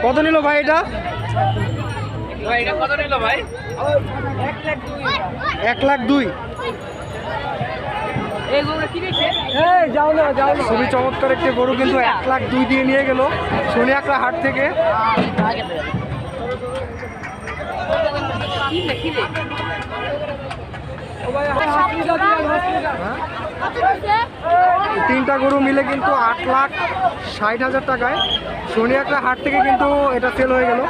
কত নিল ভাই এটা? কত নিল ভাই? 1,02,000। খুবই চমৎকার একটি গরু, কিন্তু 1,02,000 দিয়ে নিয়ে গেল সোনিয়াকড়া হাট থেকে। তিনটা গরু মিলে কিন্তু 8,60,000 টাকায় সোনিয়াকড়া হাট থেকে কিন্তু এটা সেল হয়ে গেল।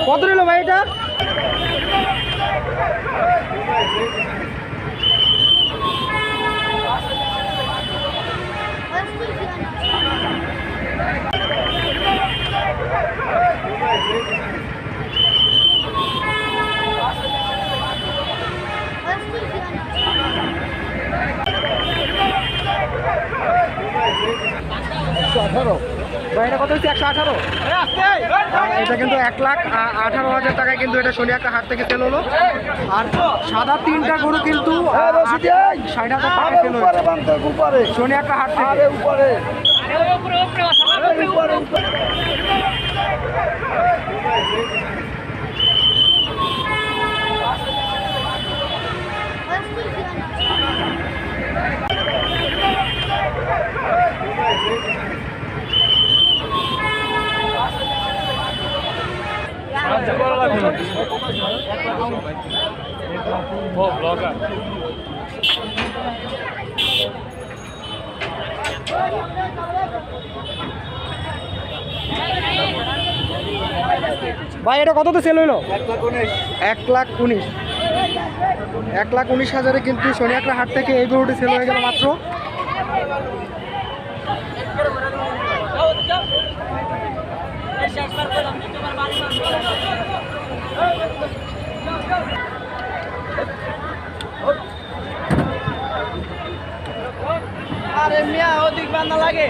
কত নিল ভাই এটা? ভাই এটা কত হচ্ছে? 118। এটা কিন্তু 1,18,000 টাকায় কিন্তু এটা সোনিয়াকড়া হাট থেকে সেল হলো। আর সাদা তিনটা গরু কিন্তু 60,000 টাকা সেল হলো সোনিয়াকড়া হাট থেকে। ভাই এটা কততে সেল হইলো? 1,19,000 কিন্তু সোনিয়াকড়া হাট থেকে এই গরুটি সেল হয়ে গেল মাত্র। আরে মিয়া ওদিক বান্ধা লাগে।